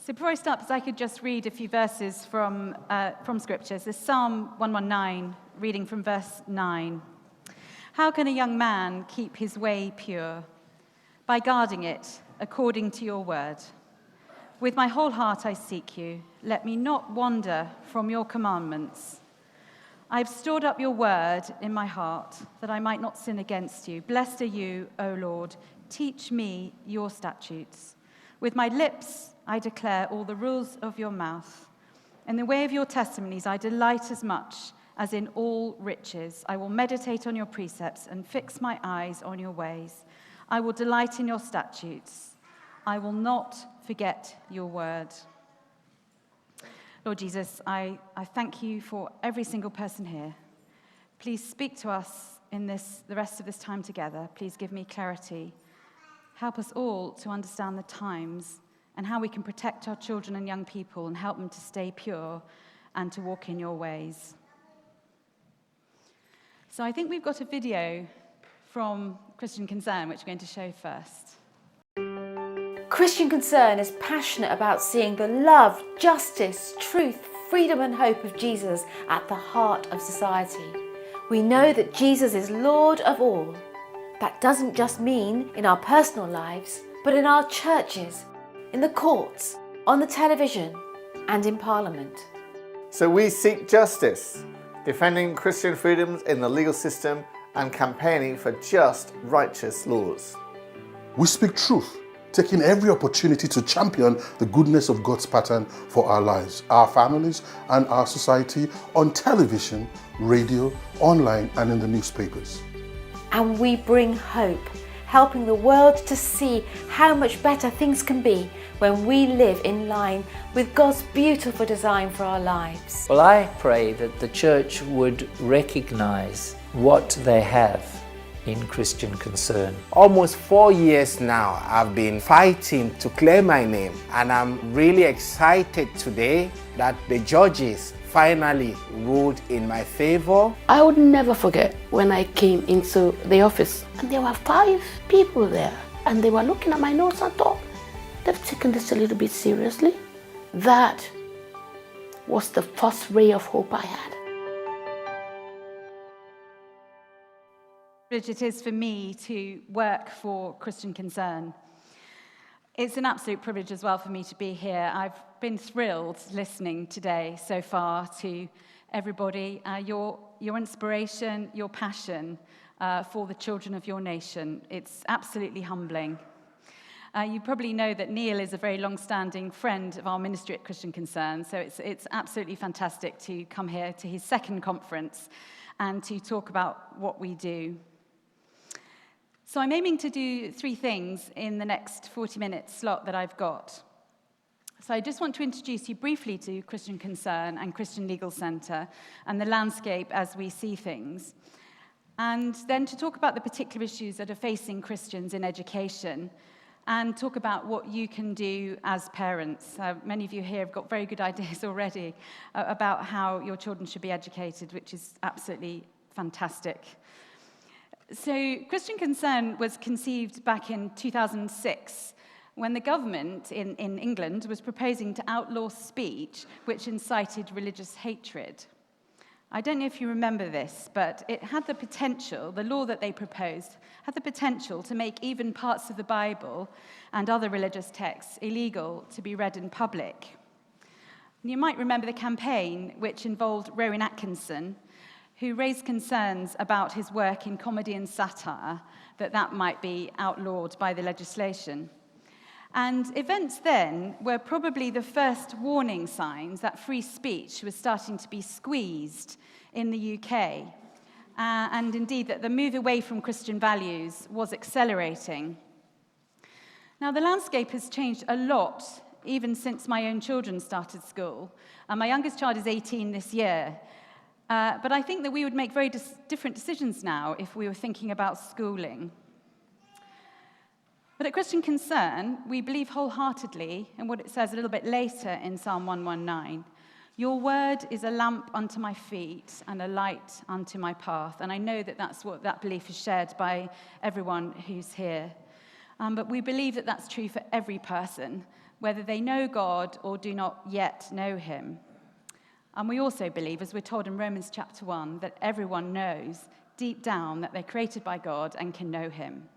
So before I start, if I could just read a few verses from Scripture. This is Psalm 119, reading from verse 9. How can a young man keep his way pure? By guarding it according to your word. With my whole heart I seek you. Let me not wander from your commandments. I have stored up your word in my heart, that I might not sin against you. Blessed are you, O Lord. Teach me your statutes. With my lips I declare all the rules of your mouth. In the way of your testimonies I delight as much as in all riches. I will meditate on your precepts and fix my eyes on your ways. I will delight in your statutes. I will not forget your word. Lord Jesus, I thank you for every single person here. Please speak to us in the rest of this time together. Please give me clarity. Help us all to understand the times and how we can protect our children and young people and help them to stay pure and to walk in your ways. So I think we've got a video from Christian Concern, which we're going to show first. Christian Concern is passionate about seeing the love, justice, truth, freedom and hope of Jesus at the heart of society. We know that Jesus is Lord of all. That doesn't just mean in our personal lives, but in our churches, in the courts, on the television, and in Parliament. So we seek justice, defending Christian freedoms in the legal system and campaigning for just, righteous laws. We speak truth, taking every opportunity to champion the goodness of God's pattern for our lives, our families, and our society on television, radio, online, and in the newspapers. And we bring hope, helping the world to see how much better things can be when we live in line with God's beautiful design for our lives. Well, I pray that the church would recognize what they have in Christian Concern. Almost 4 years now, I've been fighting to clear my name, and I'm really excited today that the judges finally ruled in my favor. I would never forget when I came into the office and there were 5 people there and they were looking at my notes and thought, they've taken this a little bit seriously. That was the first ray of hope I had. It is for me to work for Christian Concern. It's an absolute privilege as well for me to be here. I've been thrilled listening today so far to everybody, your inspiration, your passion for the children of your nation. It's absolutely humbling. You probably know that Neil is a very long-standing friend of our ministry at Christian Concern, so it's absolutely fantastic to come here to his second conference and to talk about what we do. So I'm aiming to do 3 things in the next 40-minute slot that I've got. So I just want to introduce you briefly to Christian Concern and Christian Legal Centre and the landscape as we see things. And then to talk about the particular issues that are facing Christians in education and talk about what you can do as parents. Many of you here have got very good ideas already about how your children should be educated, which is absolutely fantastic. So Christian Concern was conceived back in 2006 when the government in England was proposing to outlaw speech which incited religious hatred. I don't know if you remember this, but it had the potential, the law that they proposed, had the potential to make even parts of the Bible and other religious texts illegal to be read in public. And you might remember the campaign which involved Rowan Atkinson, who raised concerns about his work in comedy and satire, that might be outlawed by the legislation. And events then were probably the first warning signs that free speech was starting to be squeezed in the UK, and indeed that the move away from Christian values was accelerating. Now, the landscape has changed a lot, even since my own children started school. My youngest child is 18 this year, but I think that we would make very different decisions now if we were thinking about schooling. But at Christian Concern, we believe wholeheartedly in what it says a little bit later in Psalm 119. Your word is a lamp unto my feet and a light unto my path. And I know that that belief is shared by everyone who's here. But we believe that that's true for every person, whether they know God or do not yet know him. And we also believe, as we're told in Romans chapter 1, that everyone knows deep down that they're created by God and can know him.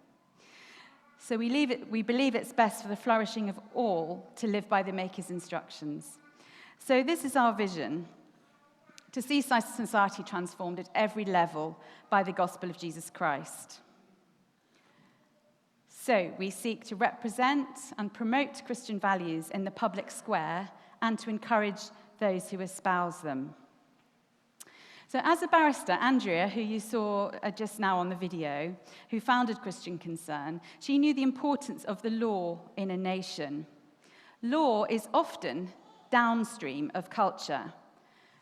So we believe it's best for the flourishing of all to live by the Maker's instructions. So this is our vision, to see society transformed at every level by the gospel of Jesus Christ. So we seek to represent and promote Christian values in the public square and to encourage those who espouse them. So as a barrister, Andrea, who you saw just now on the video, who founded Christian Concern, she knew the importance of the law in a nation. Law is often downstream of culture,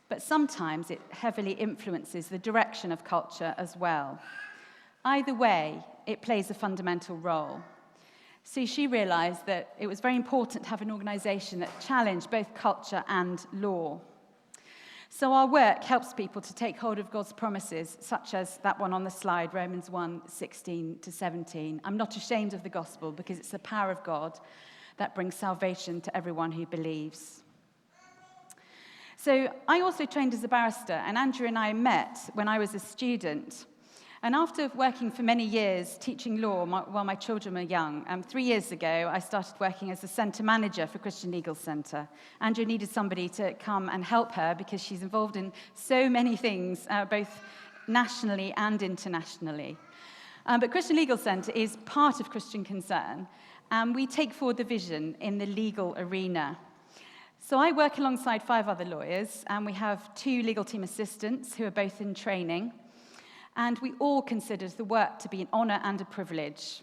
but sometimes it heavily influences the direction of culture as well. Either way, it plays a fundamental role. So she realized that it was very important to have an organization that challenged both culture and law. So our work helps people to take hold of God's promises, such as that one on the slide, Romans 1:16-17. I'm not ashamed of the gospel because it's the power of God that brings salvation to everyone who believes. So I also trained as a barrister, and Andrew and I met when I was a student. And after working for many years teaching law while my children were young, 3 years ago, I started working as a centre manager for Christian Legal Centre. Andrew needed somebody to come and help her because she's involved in so many things, both nationally and internationally. But Christian Legal Centre is part of Christian Concern, and we take forward the vision in the legal arena. So I work alongside 5 other lawyers, and we have 2 legal team assistants who are both in training. And we all consider the work to be an honour and a privilege.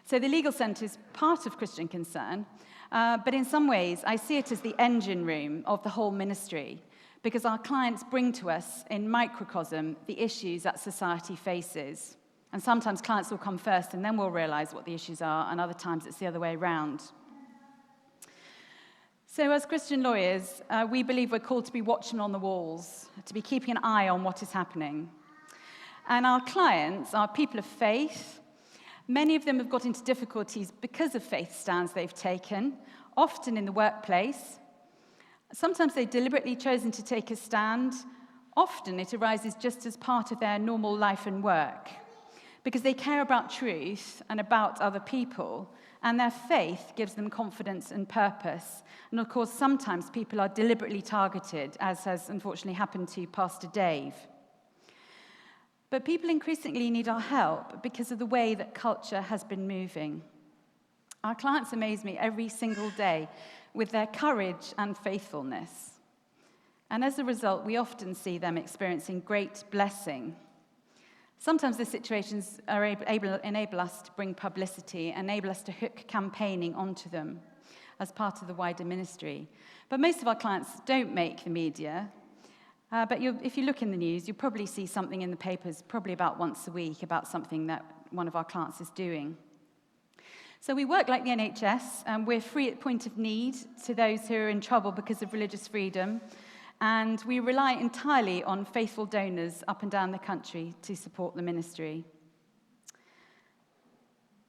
So the Legal Centre is part of Christian Concern, but in some ways I see it as the engine room of the whole ministry, because our clients bring to us in microcosm the issues that society faces. And sometimes clients will come first and then we'll realise what the issues are, and other times it's the other way around. So as Christian lawyers, we believe we're called to be watching on the walls, to be keeping an eye on what is happening. And our clients are people of faith. Many of them have got into difficulties because of faith stands they've taken, often in the workplace. Sometimes they've deliberately chosen to take a stand. Often it arises just as part of their normal life and work, because they care about truth and about other people, and their faith gives them confidence and purpose. And of course, sometimes people are deliberately targeted, as has unfortunately happened to Pastor Dave. But people increasingly need our help because of the way that culture has been moving. Our clients amaze me every single day with their courage and faithfulness. And as a result, we often see them experiencing great blessing. Sometimes the situations enable us to bring publicity, enable us to hook campaigning onto them as part of the wider ministry. But most of our clients don't make the media. But if you look in the news, you'll probably see something in the papers, probably about once a week, about something that one of our clients is doing. So we work like the NHS, and we're free at point of need to those who are in trouble because of religious freedom, and we rely entirely on faithful donors up and down the country to support the ministry.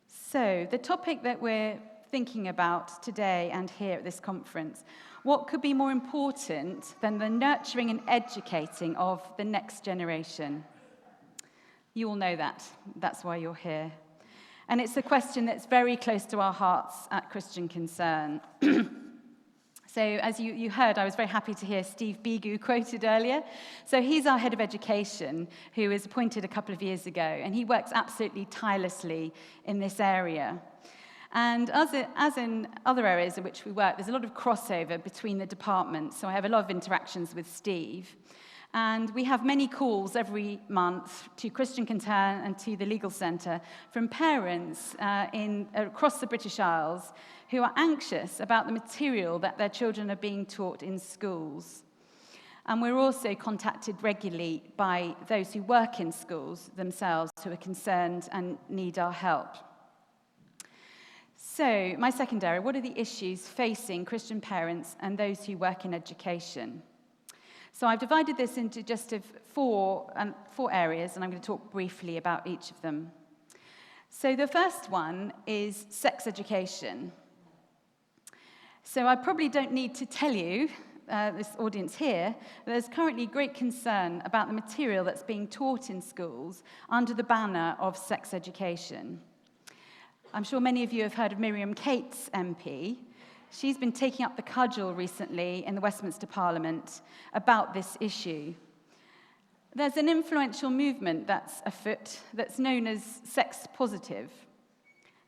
So the topic that we're thinking about today and here at this conference, what could be more important than the nurturing and educating of the next generation? You all know that. That's why you're here. And it's a question that's very close to our hearts at Christian Concern. So as you heard, I was very happy to hear Steve Bigu quoted earlier. So he's our head of education, who was appointed a couple of years ago, and he works absolutely tirelessly in this area. And as in other areas in which we work, there's a lot of crossover between the departments, so I have a lot of interactions with Steve. And we have many calls every month to Christian Concern and to the Legal Centre from parents across the British Isles who are anxious about the material that their children are being taught in schools. And we're also contacted regularly by those who work in schools themselves who are concerned and need our help. So, my second area, what are the issues facing Christian parents and those who work in education? So I've divided this into just four areas, and I'm going to talk briefly about each of them. So the first one is sex education. So I probably don't need to tell you, this audience here, that there's currently great concern about the material that's being taught in schools under the banner of sex education. I'm sure many of you have heard of Miriam Cates, MP. She's been taking up the cudgel recently in the Westminster Parliament about this issue. There's an influential movement that's afoot that's known as sex positive,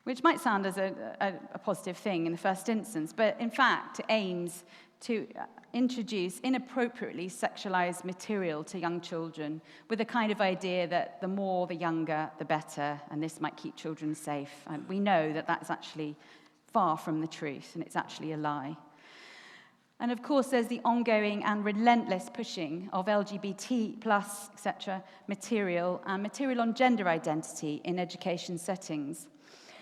which might sound as a positive thing in the first instance, but in fact it aims to introduce inappropriately sexualized material to young children with a kind of idea that the more the younger, the better, and this might keep children safe. And we know that that's actually far from the truth, and it's actually a lie. And of course, there's the ongoing and relentless pushing of LGBT+, etc. material and material on gender identity in education settings.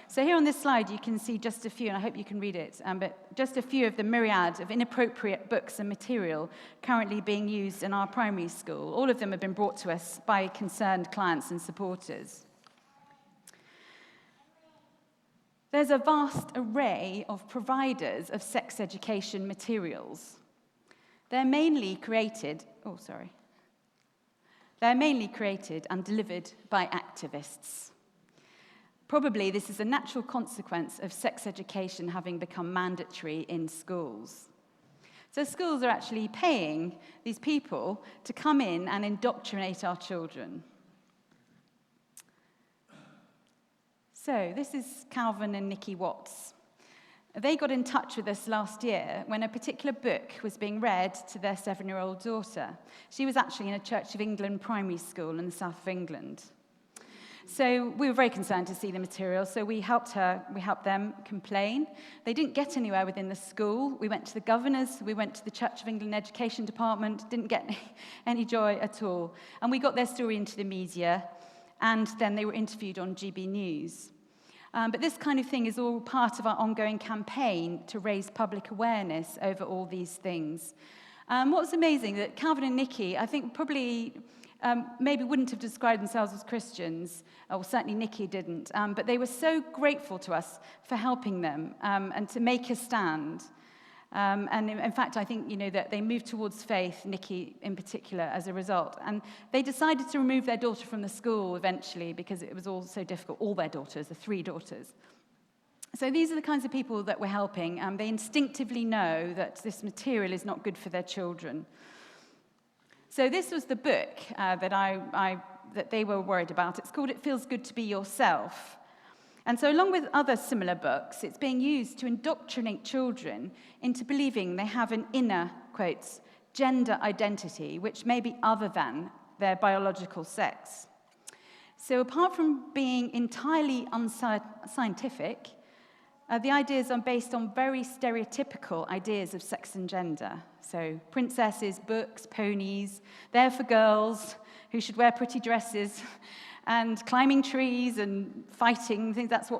So here on this slide, you can see just a few, and I hope you can read it, but just a few of the myriad of inappropriate books and material currently being used in our primary school. All of them have been brought to us by concerned clients and supporters. There's a vast array of providers of sex education materials. They're mainly created and delivered by activists. Probably this is a natural consequence of sex education having become mandatory in schools. So schools are actually paying these people to come in and indoctrinate our children. So this is Calvin and Nikki Watts. They got in touch with us last year when a particular book was being read to their 7-year-old daughter. She was actually in a Church of England primary school in the south of England. So we were very concerned to see the material, so we helped them complain. They didn't get anywhere within the school. We went to the governors, we went to the Church of England Education Department, didn't get any joy at all. And we got their story into the media, and then they were interviewed on GB News. But this kind of thing is all part of our ongoing campaign to raise public awareness over all these things. What was amazing, that Calvin and Nikki, I think probably maybe wouldn't have described themselves as Christians, or certainly Nikki didn't, but they were so grateful to us for helping them and to make a stand. And in fact, I think, that they moved towards faith, Nikki in particular, as a result. And they decided to remove their daughter from the school eventually because it was all so difficult, all their daughters, the 3 daughters. So these are the kinds of people that we're helping. They instinctively know that this material is not good for their children. So this was the book that they were worried about. It's called It Feels Good to Be Yourself. And so along with other similar books, it's being used to indoctrinate children into believing they have an inner, quotes, gender identity, which may be other than their biological sex. So apart from being entirely unscientific, the ideas are based on very stereotypical ideas of sex and gender. So princesses, books, ponies, they're for girls who should wear pretty dresses, and climbing trees and fighting, that's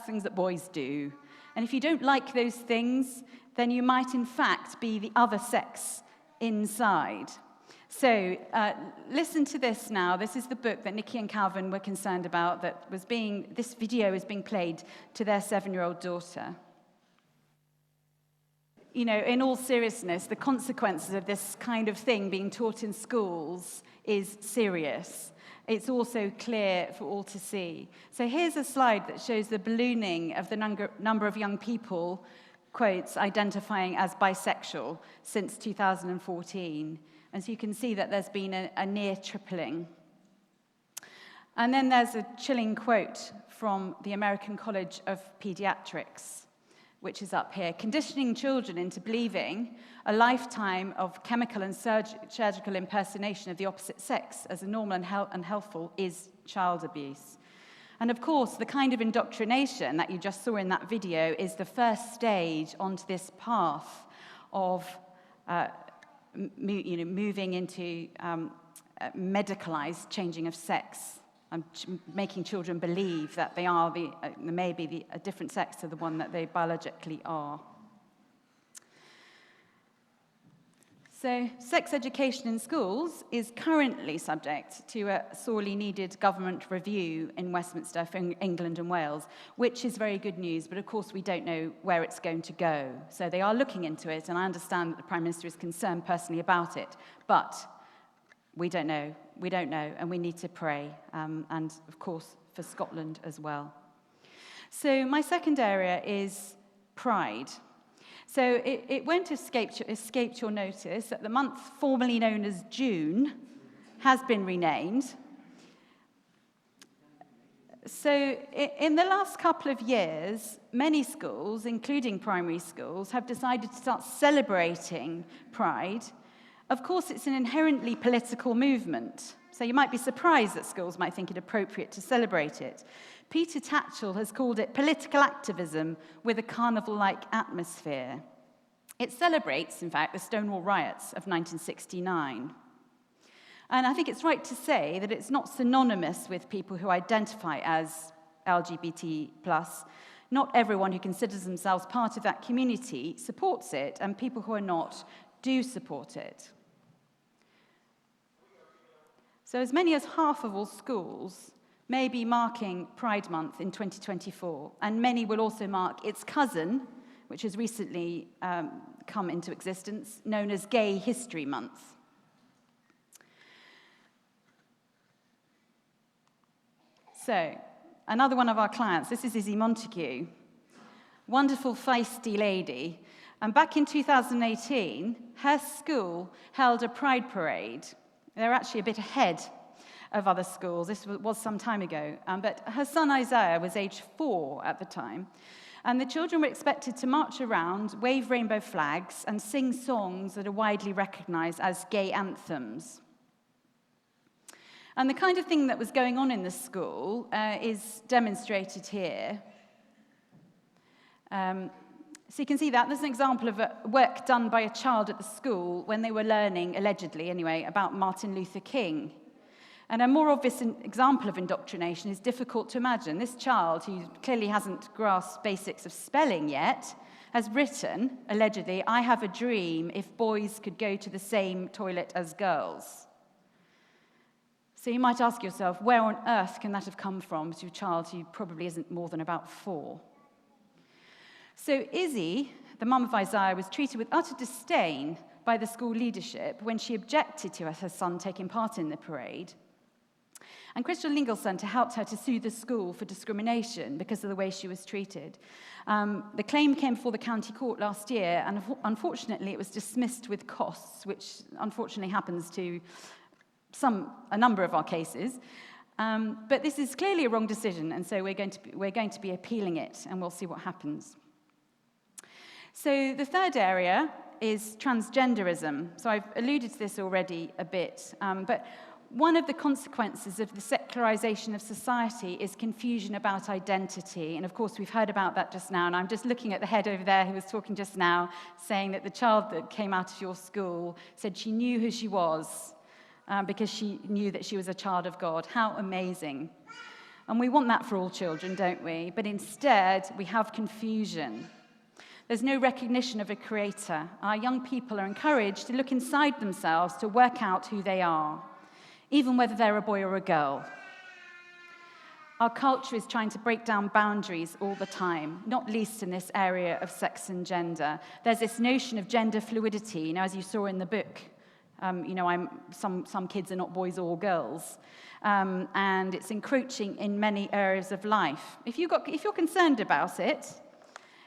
things that boys do. And if you don't like those things, then you might in fact be the other sex inside. So listen to this now. This is the book that Nikki and Calvin were concerned about this video is being played to their 7-year-old daughter. In all seriousness, the consequences of this kind of thing being taught in schools is serious. It's also clear for all to see. So here's a slide that shows the ballooning of the number of young people, quotes, identifying as bisexual since 2014. And so you can see that there's been a near tripling. And then there's a chilling quote from the American College of Pediatrics, which is up here: conditioning children into believing a lifetime of chemical and surgical impersonation of the opposite sex as a normal and healthful is child abuse. And of course, the kind of indoctrination that you just saw in that video is the first stage onto this path of moving into medicalized changing of sex and making children believe that they are a different sex to the one that they biologically are. So, sex education in schools is currently subject to a sorely needed government review in Westminster for England and Wales, which is very good news, but of course we don't know where it's going to go. So they are looking into it, and I understand that the Prime Minister is concerned personally about it, but we don't know, and we need to pray, and of course for Scotland as well. So my second area is pride. So it won't escape your notice that the month formerly known as June has been renamed. So in the last couple of years, many schools, including primary schools, have decided to start celebrating Pride. Of course, it's an inherently political movement, so you might be surprised that schools might think it appropriate to celebrate it. Peter Tatchell has called it political activism with a carnival-like atmosphere. It celebrates, in fact, the Stonewall riots of 1969. And I think it's right to say that it's not synonymous with people who identify as LGBT+. Not everyone who considers themselves part of that community supports it, and people who are not do support it. So as many as half of all schools may be marking Pride Month in 2024, and many will also mark its cousin, which has recently come into existence, known as Gay History Month. So, another one of our clients, this is Izzy Montague, wonderful feisty lady, and back in 2018, her school held a Pride Parade. They're actually a bit ahead of other schools. This was some time ago. But her son Isaiah was age 4 at the time. And the children were expected to march around, wave rainbow flags, and sing songs that are widely recognized as gay anthems. And the kind of thing that was going on in the school is demonstrated here. So you can see that. There's an example of work done by a child at the school when they were learning, allegedly anyway, about Martin Luther King. And a more obvious example of indoctrination is difficult to imagine. This child, who clearly hasn't grasped basics of spelling yet, has written, allegedly, "I have a dream if boys could go to the same toilet as girls." So you might ask yourself, where on earth can that have come from to a child who probably isn't more than about 4? So Izzy, the mum of Isaiah, was treated with utter disdain by the school leadership when she objected to her son taking part in the parade. And Crystal Legal Centre helped her to sue the school for discrimination because of the way she was treated. The claim came before the county court last year, and unfortunately it was dismissed with costs, which unfortunately happens to a number of our cases. But this is clearly a wrong decision, and so we're going to be appealing it, and we'll see what happens. So the third area is transgenderism. So I've alluded to this already a bit, but one of the consequences of the secularization of society is confusion about identity. And of course, we've heard about that just now. And I'm just looking at the head over there who was talking just now, saying that the child that came out of your school said she knew who she was because she knew that she was a child of God. How amazing. And we want that for all children, don't we? But instead, we have confusion. There's no recognition of a creator. Our young people are encouraged to look inside themselves to work out who they are, even whether they're a boy or a girl. Our culture is trying to break down boundaries all the time, not least in this area of sex and gender. There's this notion of gender fluidity, as you saw in the book. Some kids are not boys or girls, and it's encroaching in many areas of life. If you're concerned about it,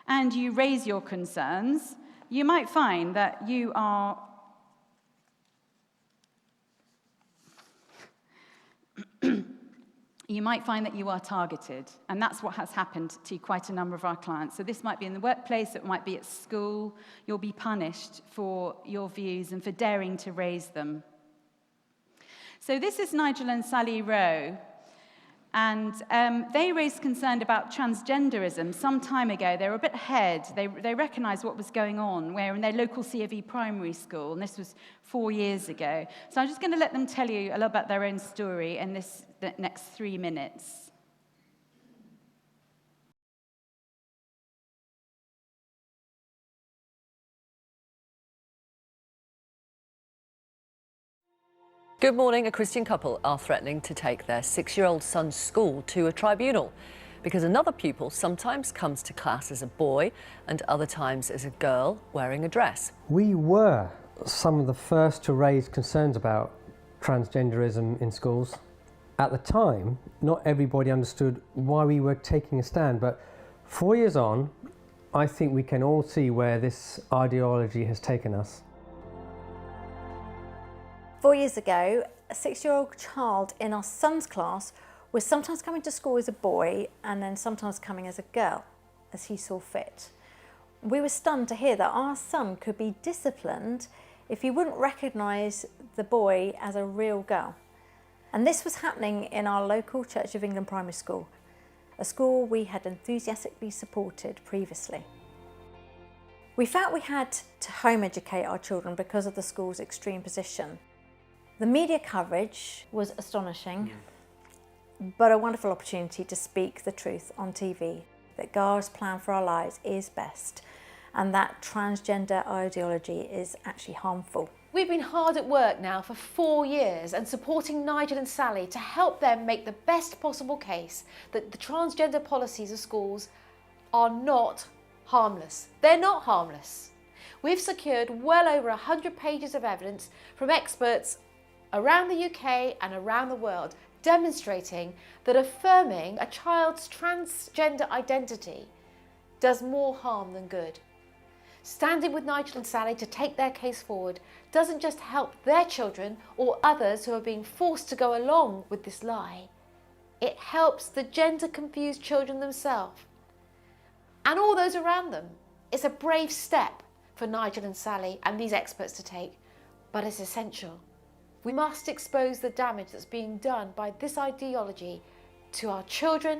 and you raise your concerns, you might find that you are targeted, and that's what has happened to quite a number of our clients. So this might be in the workplace, it might be at school. You'll be punished for your views and for daring to raise them. So this is Nigel and Sally Rowe. And they raised concern about transgenderism some time ago. They were a bit ahead. They recognized what was going on, where in their local C of E primary school, and this was 4 years ago. So I'm just going to let them tell you a little about their own story in the next 3 minutes. Good morning. A Christian couple are threatening to take their 6-year-old son's school to a tribunal because another pupil sometimes comes to class as a boy and other times as a girl wearing a dress. We were some of the first to raise concerns about transgenderism in schools. At the time, not everybody understood why we were taking a stand, but 4 years on, I think we can all see where this ideology has taken us. 4 years ago, a 6-year-old child in our son's class was sometimes coming to school as a boy and then sometimes coming as a girl, as he saw fit. We were stunned to hear that our son could be disciplined if he wouldn't recognise the boy as a real girl. And this was happening in our local Church of England primary school, a school we had enthusiastically supported previously. We felt we had to home educate our children because of the school's extreme position. The media coverage was astonishing, but a wonderful opportunity to speak the truth on TV, that God's plan for our lives is best, and that transgender ideology is actually harmful. We've been hard at work now for 4 years and supporting Nigel and Sally to help them make the best possible case that the transgender policies of schools are not harmless. They're not harmless. We've secured well over 100 pages of evidence from experts around the UK and around the world, demonstrating that affirming a child's transgender identity does more harm than good. Standing with Nigel and Sally to take their case forward doesn't just help their children or others who are being forced to go along with this lie. It helps the gender-confused children themselves and all those around them. It's a brave step for Nigel and Sally and these experts to take, but it's essential. We must expose the damage that's being done by this ideology to our children,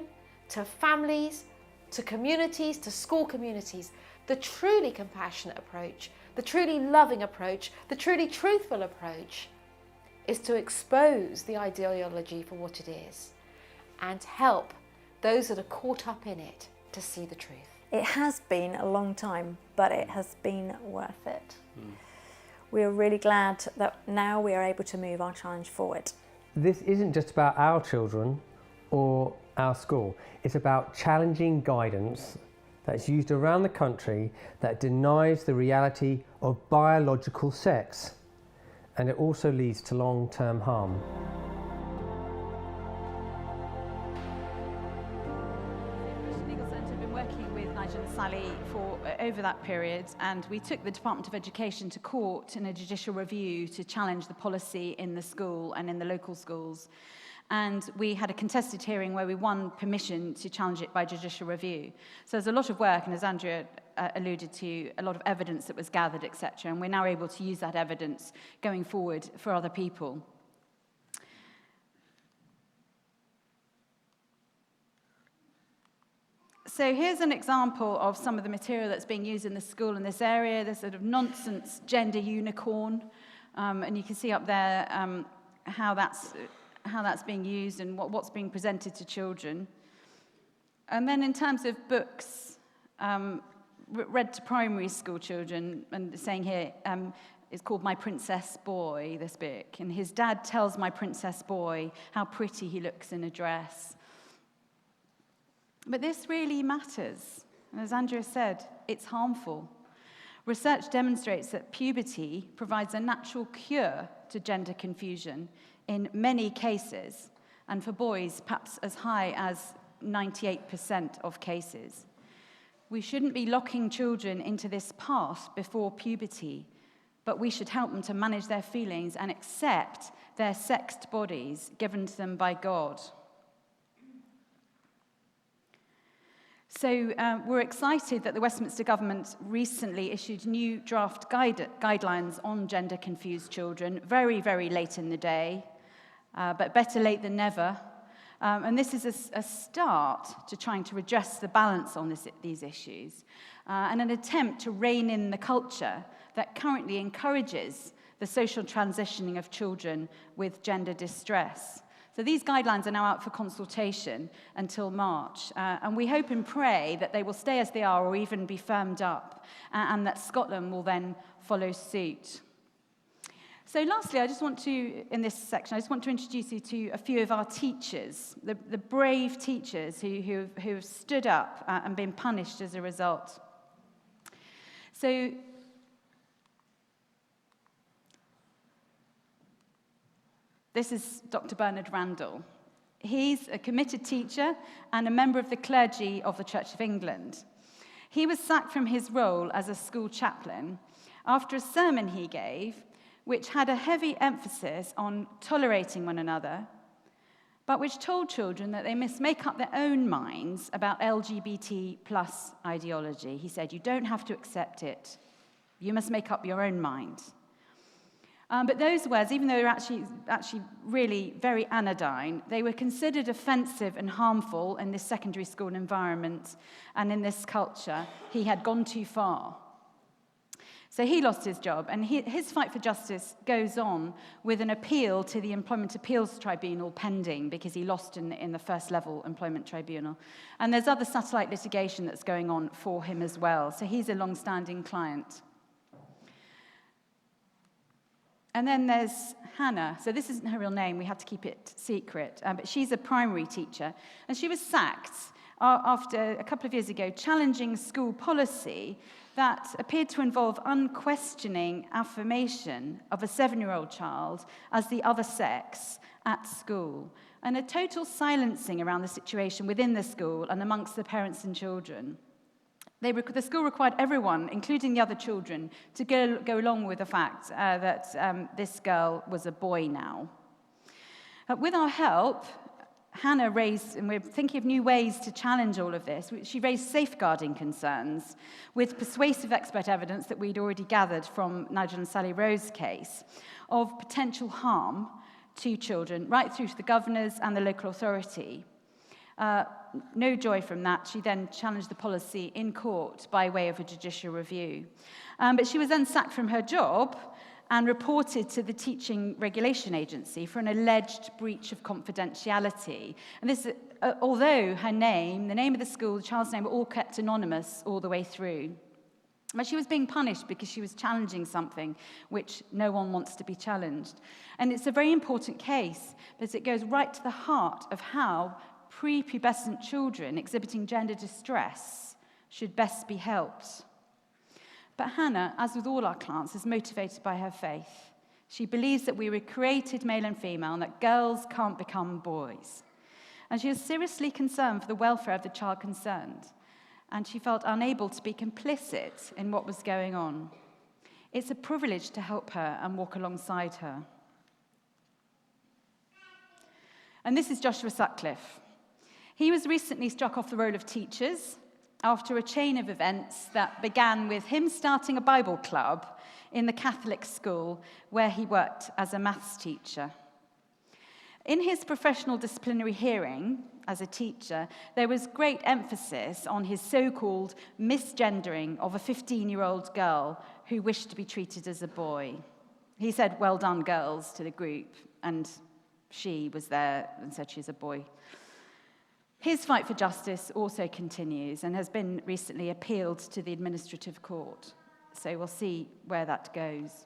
to families, to communities, to school communities. The truly compassionate approach, the truly loving approach, the truly truthful approach is to expose the ideology for what it is and help those that are caught up in it to see the truth. It has been a long time, but it has been worth it. We are really glad that now we are able to move our challenge forward. This isn't just about our children or our school. It's about challenging guidance that's used around the country that denies the reality of biological sex, and it also leads to long-term harm. The Legal Centre have been working with Nigel and Sally for over that period, and we took the Department of Education to court in a judicial review to challenge the policy in the school and in the local schools. And we had a contested hearing where we won permission to challenge it by judicial review. So there's a lot of work, and as Andrea alluded to, a lot of evidence that was gathered, etc. And we're now able to use that evidence going forward for other people. So here's an example of some of the material that's being used in the school in this area, this sort of nonsense gender unicorn. And you can see up there how that's being used and what's being presented to children. And then in terms of books read to primary school children, and saying here, it's called My Princess Boy, this book. And his dad tells my princess boy how pretty he looks in a dress. But this really matters. And as Andrea said, it's harmful. Research demonstrates that puberty provides a natural cure to gender confusion in many cases, and for boys, perhaps as high as 98% of cases. We shouldn't be locking children into this path before puberty, but we should help them to manage their feelings and accept their sexed bodies given to them by God. So we're excited that the Westminster government recently issued new draft guidelines on gender-confused children, very, very late in the day, but better late than never. And this is a start to trying to redress the balance on these issues, and an attempt to rein in the culture that currently encourages the social transitioning of children with gender distress. So these guidelines are now out for consultation until March, and we hope and pray that they will stay as they are or even be firmed up, and that Scotland will then follow suit. So lastly, in this section, I just want to introduce you to a few of our teachers, the brave teachers who have stood up and been punished as a result. So this is Dr. Bernard Randall. He's a committed teacher and a member of the clergy of the Church of England. He was sacked from his role as a school chaplain after a sermon he gave, which had a heavy emphasis on tolerating one another, but which told children that they must make up their own minds about LGBT plus ideology. He said, you don't have to accept it. You must make up your own mind. But those words, even though they were actually really very anodyne, they were considered offensive and harmful in this secondary school environment and in this culture. He had gone too far. So he lost his job, and his fight for justice goes on with an appeal to the Employment Appeals Tribunal pending, because he lost in the first level employment tribunal. And there's other satellite litigation that's going on for him as well. So he's a long-standing client. And then there's Hannah. So this isn't her real name. We had to keep it secret. But she's a primary teacher. And she was sacked after a couple of years ago challenging school policy that appeared to involve unquestioning affirmation of a 7-year-old child as the other sex at school, and a total silencing around the situation within the school and amongst the parents and children. The school required everyone, including the other children, to go along with the fact that this girl was a boy now. With our help, Hannah raised, and we're thinking of new ways to challenge all of this, she raised safeguarding concerns with persuasive expert evidence that we'd already gathered from Nigel and Sally Rowe's case of potential harm to children, right through to the governors and the local authority. No joy from that. She then challenged the policy in court by way of a judicial review. But she was then sacked from her job and reported to the Teaching Regulation Agency for an alleged breach of confidentiality. And this, although her name, the name of the school, the child's name, were all kept anonymous all the way through. But she was being punished because she was challenging something which no one wants to be challenged. And it's a very important case because it goes right to the heart of how prepubescent children exhibiting gender distress should best be helped. But Hannah, as with all our clients, is motivated by her faith. She believes that we were created male and female and that girls can't become boys. And she is seriously concerned for the welfare of the child concerned. And she felt unable to be complicit in what was going on. It's a privilege to help her and walk alongside her. And this is Joshua Sutcliffe. He was recently struck off the roll of teachers after a chain of events that began with him starting a Bible club in the Catholic school where he worked as a maths teacher. In his professional disciplinary hearing as a teacher, there was great emphasis on his so-called misgendering of a 15-year-old girl who wished to be treated as a boy. He said, "Well done, girls," to the group, and she was there and said she's a boy. His fight for justice also continues and has been recently appealed to the administrative court. So we'll see where that goes.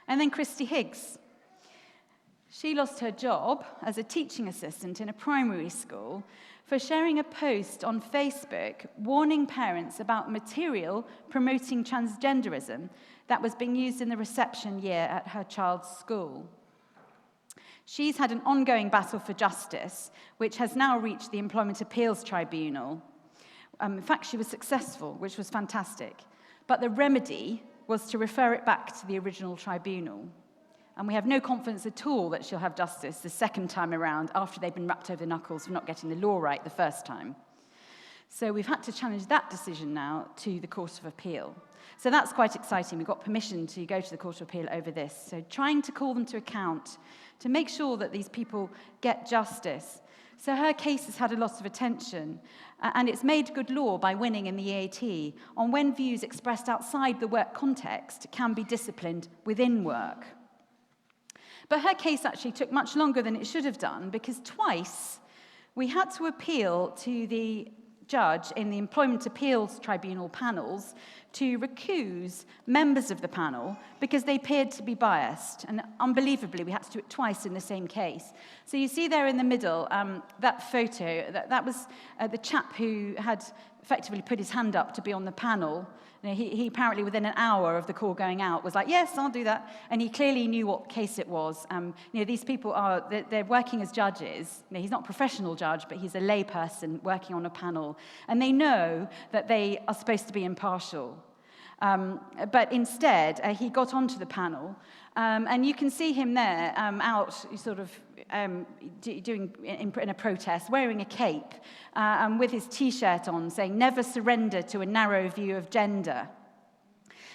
And then Christy Higgs. She lost her job as a teaching assistant in a primary school for sharing a post on Facebook warning parents about material promoting transgenderism that was being used in the reception year at her child's school. She's had an ongoing battle for justice, which has now reached the Employment Appeals Tribunal. In fact, she was successful, which was fantastic. But the remedy was to refer it back to the original tribunal. And we have no confidence at all that she'll have justice the second time around after they've been wrapped over the knuckles for not getting the law right the first time. So we've had to challenge that decision now to the Court of Appeal. So that's quite exciting. We've got permission to go to the Court of Appeal over this. So trying to call them to account to make sure that these people get justice. So her case has had a lot of attention, and it's made good law by winning in the EAT on when views expressed outside the work context can be disciplined within work. But her case actually took much longer than it should have done, because twice we had to appeal to the judge in the Employment Appeals Tribunal panels to recuse members of the panel because they appeared to be biased. And unbelievably, we had to do it twice in the same case. So you see there in the middle, that photo, that was the chap who had effectively put his hand up to be on the panel. You know, he apparently, within an hour of the call going out, was like, yes, I'll do that. And he clearly knew what case it was. You know, these people they're working as judges. You know, he's not a professional judge, but he's a lay person working on a panel. And they know that they are supposed to be impartial. But instead, he got onto the panel, and you can see him there out sort of doing in a protest, wearing a cape, and with his T-shirt on, saying, "Never surrender to a narrow view of gender."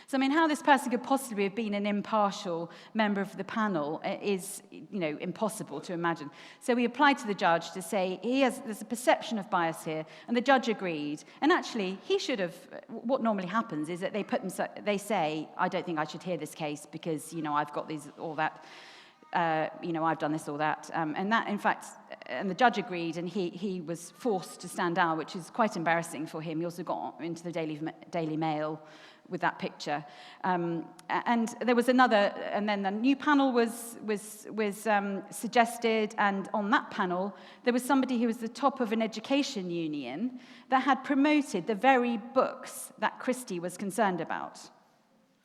So, I mean, how this person could possibly have been an impartial member of the panel is, you know, impossible to imagine. So we applied to the judge to say, there's a perception of bias here, and the judge agreed. And actually, he should have, what normally happens is that they say, I don't think I should hear this case because, you know, I've got these, all that, you know, I've done this or that. And that, in fact, and the judge agreed, and he was forced to stand down, which is quite embarrassing for him. He also got into the Daily Mail with that picture. And there was another, and then the new panel was suggested, and on that panel, there was somebody who was the top of an education union that had promoted the very books that Christie was concerned about.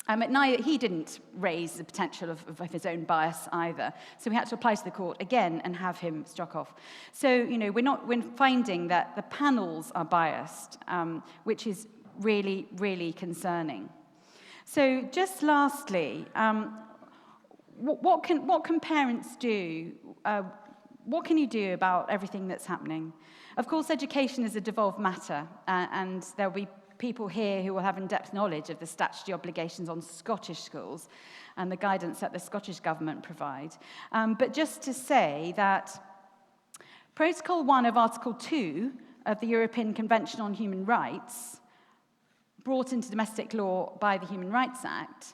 He didn't raise the potential of his own bias either. So we had to apply to the court again and have him struck off. So, you know, we're finding that the panels are biased, which is really, really concerning. So just lastly, what can parents do? What can you do about everything that's happening? Of course, education is a devolved matter, and there'll be people here who will have in-depth knowledge of the statutory obligations on Scottish schools and the guidance that the Scottish government provide. But just to say that Protocol 1 of Article 2 of the European Convention on Human Rights, brought into domestic law by the Human Rights Act,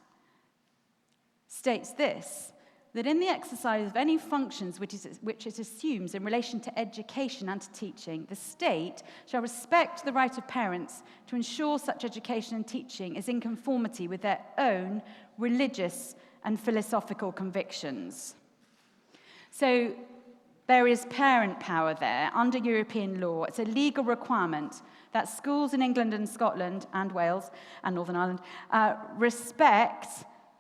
states this, that in the exercise of any functions which it assumes in relation to education and to teaching, the state shall respect the right of parents to ensure such education and teaching is in conformity with their own religious and philosophical convictions. So there is parent power there under European law. It's a legal requirement that schools in England and Scotland and Wales and Northern Ireland respect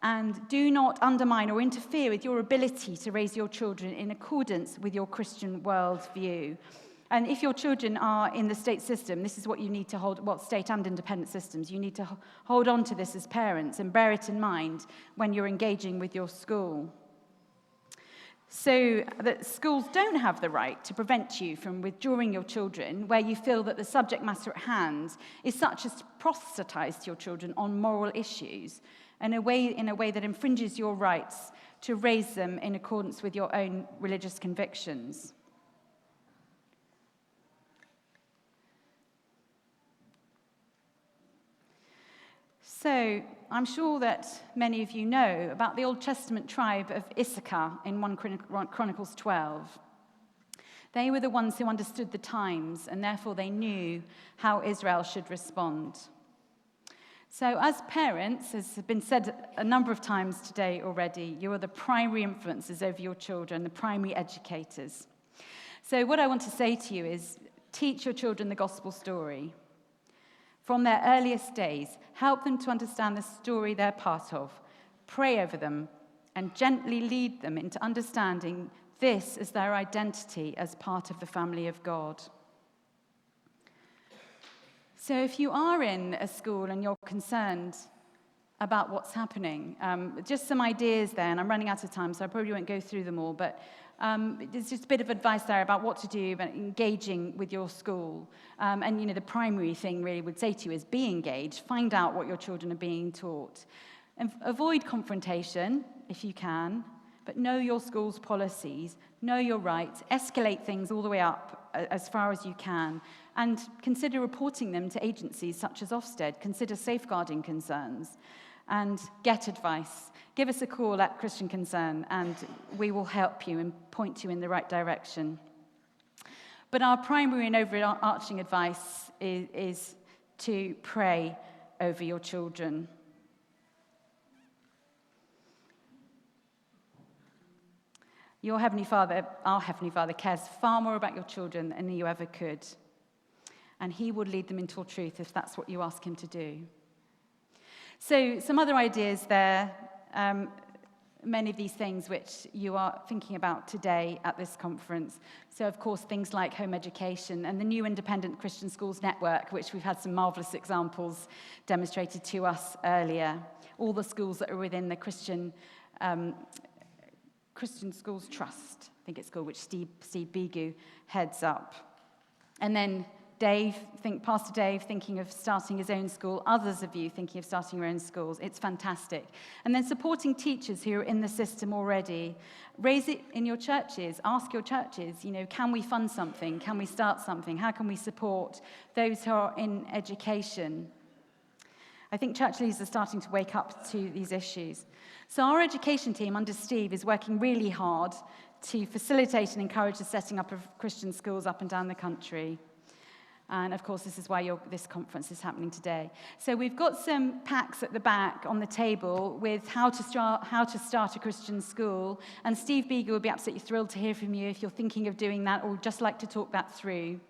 and do not undermine or interfere with your ability to raise your children in accordance with your Christian worldview. And if your children are in the state system, this is what you need to hold, well, state and independent systems, you need to hold on to this as parents and bear it in mind when you're engaging with your school. So that schools don't have the right to prevent you from withdrawing your children where you feel that the subject matter at hand is such as to proselytize your children on moral issues in a way that infringes your rights to raise them in accordance with your own religious convictions. So, I'm sure that many of you know about the Old Testament tribe of Issachar in 1 Chronicles 12. They were the ones who understood the times, and therefore they knew how Israel should respond. So as parents, as has been said a number of times today already, you are the primary influencers over your children, the primary educators. So what I want to say to you is, teach your children the gospel story. From their earliest days, help them to understand the story they're part of, pray over them, and gently lead them into understanding this as their identity as part of the family of God. So if you are in a school and you're concerned about what's happening, just some ideas there, and I'm running out of time, so I probably won't go through them all, but there's just a bit of advice there about what to do about engaging with your school. And, you know, the primary thing really would say to you is be engaged, find out what your children are being taught. And avoid confrontation, if you can, but know your school's policies, know your rights, escalate things all the way up as far as you can, and consider reporting them to agencies such as Ofsted. Consider safeguarding concerns, and get advice. Give us a call at Christian Concern, and we will help you and point you in the right direction. But our primary and overarching advice is to pray over your children. Your Heavenly Father, our Heavenly Father, cares far more about your children than you ever could. And he will lead them into all truth if that's what you ask him to do. So some other ideas there, many of these things which you are thinking about today at this conference. So, of course, things like home education and the new Independent Christian Schools Network, which we've had some marvellous examples demonstrated to us earlier. All the schools that are within the Christian Schools Trust, I think it's called, which Steve Bigu heads up. And then Pastor Dave thinking of starting his own school, others of you thinking of starting your own schools. It's fantastic. And then supporting teachers who are in the system already. Raise it in your churches. Ask your churches, can we fund something? Can we start something? How can we support those who are in education? I think church leaders are starting to wake up to these issues. So our education team under Steve is working really hard to facilitate and encourage the setting up of Christian schools up and down the country. And, of course, this is why this conference is happening today. So we've got some packs at the back on the table with how to start a Christian school. And Steve Bigu will be absolutely thrilled to hear from you if you're thinking of doing that or would just like to talk that through.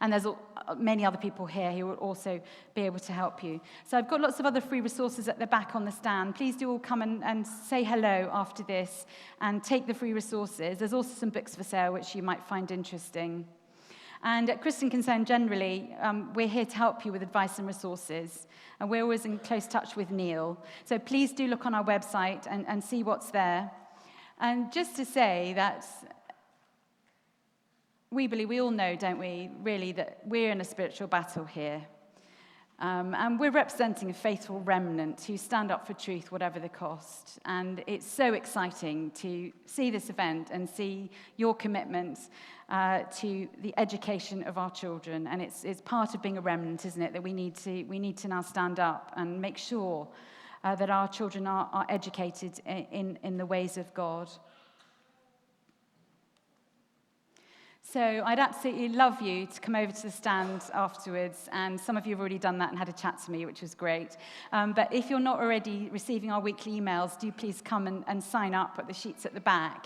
And there's many other people here who will also be able to help you. So I've got lots of other free resources at the back on the stand. Please do all come and say hello after this and take the free resources. There's also some books for sale which you might find interesting. And at Christian Concern generally, we're here to help you with advice and resources. And we're always in close touch with Neil. So please do look on our website and see what's there. And just to say that we all know, don't we, really, that we're in a spiritual battle here. And we're representing a faithful remnant who stand up for truth, whatever the cost. And it's so exciting to see this event and see your commitment to the education of our children. And it's part of being a remnant, isn't it, that we need to now stand up and make sure that our children are educated in the ways of God. So I'd absolutely love you to come over to the stand afterwards, and some of you have already done that and had a chat to me, which was great. But if you're not already receiving our weekly emails, do please come and sign up at the sheets at the back.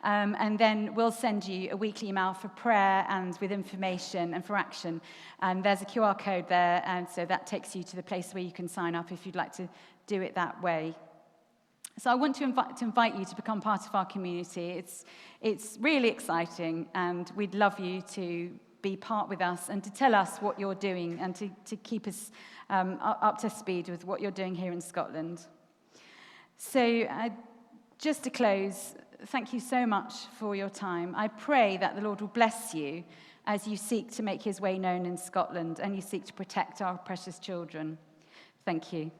And then we'll send you a weekly email for prayer and with information and for action. And there's a QR code there, and so that takes you to the place where you can sign up if you'd like to do it that way. So I want to invite you to become part of our community. It's really exciting, and we'd love you to be part with us and to tell us what you're doing and to keep us up to speed with what you're doing here in Scotland. So just to close, thank you so much for your time. I pray that the Lord will bless you as you seek to make his way known in Scotland and you seek to protect our precious children. Thank you.